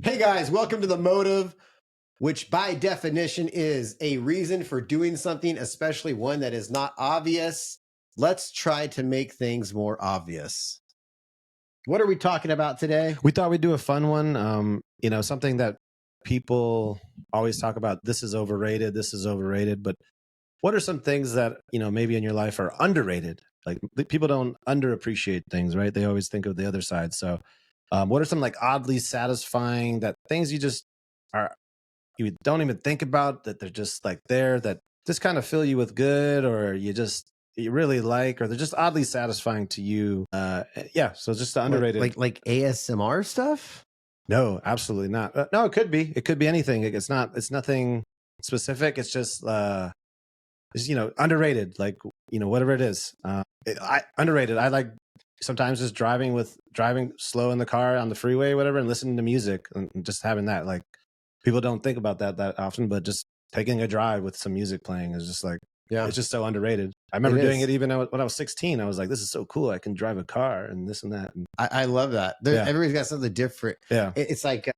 Hey guys, welcome to The Motive, which by definition is a reason for doing something, especially one that is not obvious. Let's try to make things more obvious. What are we talking about today? We thought we'd do a fun one. Something that people always talk about. This is overrated. This is overrated. But what are some things that maybe in your life are underrated? Like people don't underappreciate things, right? They always think of the other side. So, what are some like oddly satisfying that things you don't even think about that they're just like there that just kind of fill you with good, or you really like, or they're just oddly satisfying to you. Yeah. So just the underrated. Like ASMR stuff? No, absolutely not. No, it could be. It could be anything. It's not. It's nothing specific. It's just, underrated. Like whatever it is. Underrated. I like sometimes just driving slow in the car on the freeway, whatever, and listening to music and just having that. Like people don't think about that often, but just taking a drive with some music playing is just like, Yeah, it's just so underrated. I remember doing it even when I was 16. I was like, this is so cool. I can drive a car and this and that. And I love that. Everybody's got something different. yeah. It's like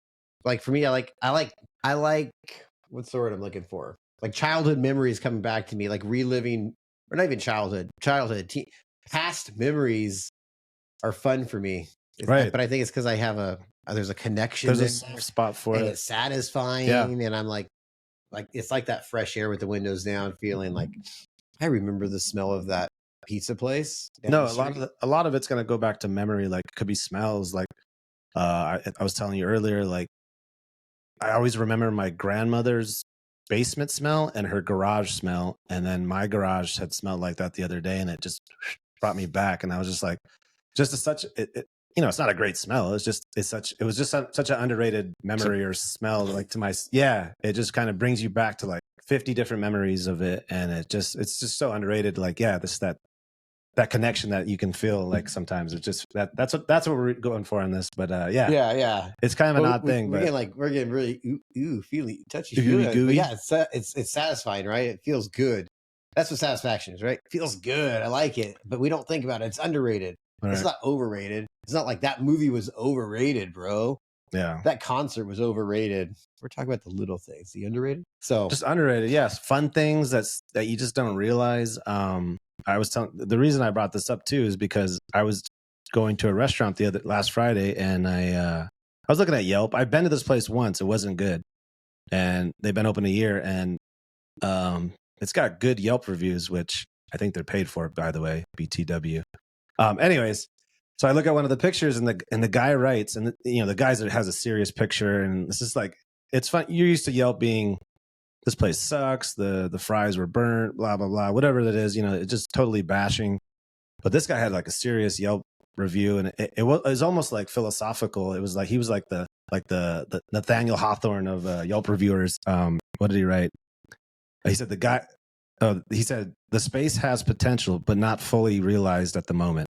for me, I like what's the word I'm looking for? Like childhood memories coming back to me, like reliving, or not even childhood, past memories are fun for me. Right. But I think it's because I have there's a connection. There's a soft spot for it. It's satisfying. Yeah. And I'm like it's like that fresh air with the windows down feeling. Like I remember the smell of that pizza place. No, a lot of it's going to go back to memory. Like it could be smells. Like I was telling you earlier, like I always remember my grandmother's basement smell and her garage smell, and then my garage had smelled like that the other day, and it just brought me back. And I was just like, it's not a great smell. It was just such an underrated memory or smell. Like it just kind of brings you back to like 50 different memories of it, and it's just so underrated. Like that connection that you can feel. Like sometimes it's just that's what we're going for on this. But yeah, it's kind of an odd thing. We're getting really feely, touchy feely. Yeah, it's satisfying, right? It feels good. That's what satisfaction is, right? It feels good. I like it, but we don't think about it. It's underrated. Right. It's not overrated. It's not like that movie was overrated, bro. Yeah, that concert was overrated. We're talking about the little things, the underrated. So just underrated, yes. Fun things that you just don't realize. I was telling the reason I brought this up too is because I was going to a restaurant last Friday, and I was looking at Yelp. I've been to this place once; it wasn't good, and they've been open a year, and it's got good Yelp reviews, which I think they're paid for, by the way. BTW. Anyways, so I look at one of the pictures, and the guy writes, and the guy has a serious picture, and this is like, it's fun. You're used to Yelp being, this place sucks, the fries were burnt, blah blah blah, whatever that is, it's just totally bashing. But this guy had like a serious Yelp review, and it was almost like philosophical. It was like he was like the Nathaniel Hawthorne of Yelp reviewers. What did he write? He said the space has potential, but not fully realized at the moment.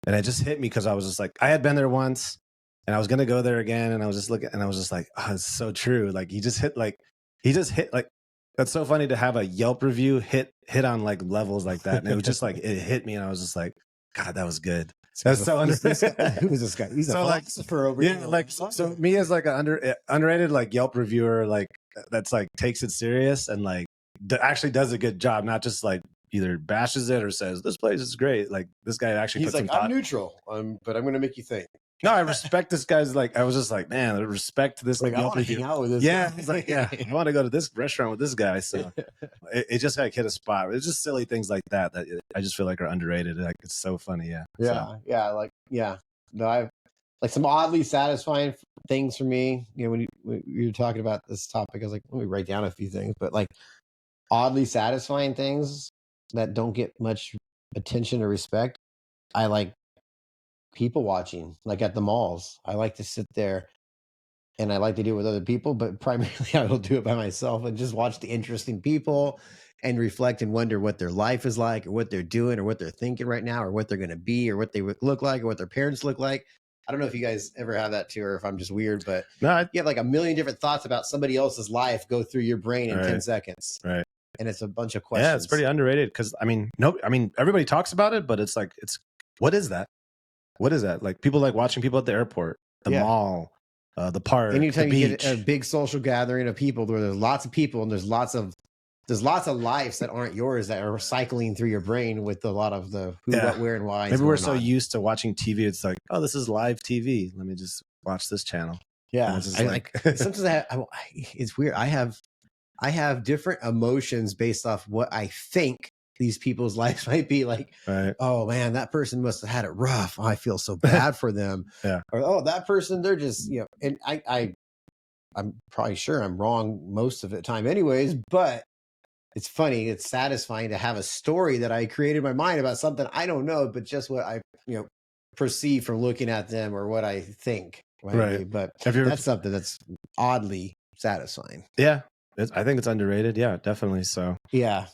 And it just hit me because I was just like, I had been there once, and I was gonna go there again, and I was just looking, and I was just like, oh, it's so true. Like he just hit like that's so funny to have a Yelp review hit on like levels like that. And it was just like, it hit me, and I was just like, God, that was good. That's so underrated. Who's this guy? He's a philosopher over here. Like, so me as like an underrated like Yelp reviewer, like that's like takes it serious and like actually does a good job, not just like either bashes it or says this place is great. Like this guy actually puts some thought. I'm neutral, but I'm going to make you think. No, I respect this guy's. Like, I was just like, man, I respect this. Like, I want to hang out with this. Yeah, he's like, yeah, I want to go to this restaurant with this guy. So it just like hit a spot. It's just silly things like that I just feel like are underrated. Like it's so funny. Yeah, No, I've like some oddly satisfying things for me. When you're talking about this topic, I was like, let me write down a few things, but like oddly satisfying things that don't get much attention or respect. I like people watching, like at the malls. I like to sit there, and I like to do it with other people, but primarily I will do it by myself and just watch the interesting people and reflect and wonder what their life is like, or what they're doing, or what they're thinking right now, or what they're going to be, or what they would look like, or what their parents look like. I don't know if you guys ever have that too, or if I'm just weird, but you have like a million different thoughts about somebody else's life go through your brain in 10 seconds. Right. And it's a bunch of questions. Yeah, it's pretty underrated because everybody talks about it, but it's like, what is that? What is that? Like people like watching people at the airport, the mall, the park, anytime the you beach. get a big social gathering of people where there's lots of people and there's lots of lives that aren't yours that are cycling through your brain with a lot of the who, what, where, and why. Maybe we're so used to watching TV. It's like, oh, this is live TV. Let me just watch this channel. Yeah, it's just sometimes it's weird. I have different emotions based off what I think these people's lives might be like. Right. Oh man, that person must have had it rough. Oh, I feel so bad for them. Yeah. Or oh, that person, they're just And I'm probably sure I'm wrong most of the time, anyways. But it's funny. It's satisfying to have a story that I created in my mind about something I don't know, but just what I perceive from looking at them or what I think. Right. But that's something that's oddly satisfying. Yeah. I think it's underrated. Yeah, definitely. So yeah.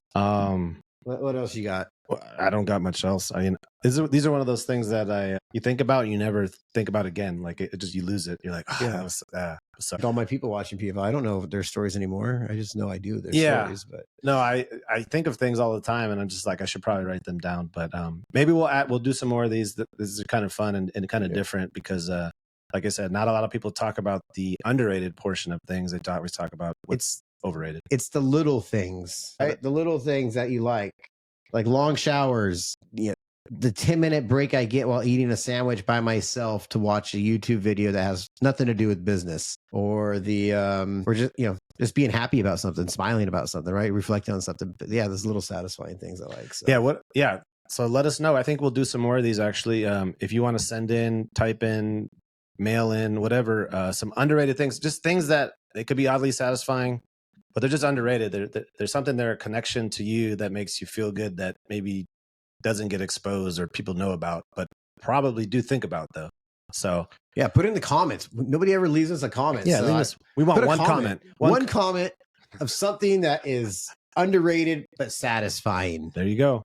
What else you got? I don't got much else. I mean, these are one of those things that you think about and you never think about again. Like it just, you lose it. You're like, that was like all my people watching PFL. I don't know their stories anymore. I just know I do their stories. But no, I think of things all the time and I'm just like, I should probably write them down. But maybe we'll do some more of these. This is kind of fun and kind of different because like I said, not a lot of people talk about the underrated portion of things. They always talk about what's overrated. It's the little things, right? The little things that you like long showers, the 10-minute break I get while eating a sandwich by myself to watch a YouTube video that has nothing to do with business, or the or just being happy about something, smiling about something, right? Reflecting on something. But yeah, there's little satisfying things I like. So. So let us know. I think we'll do some more of these actually. If you want to send in, type in, mail in, whatever, some underrated things, just things that they could be oddly satisfying, but they're just underrated. There's something there, a connection to you that makes you feel good that maybe doesn't get exposed or people know about, but probably do think about though. So yeah, put in the comments. Nobody ever leaves us a comment. Yeah, so we want one comment. One comment of something that is underrated but satisfying. There you go.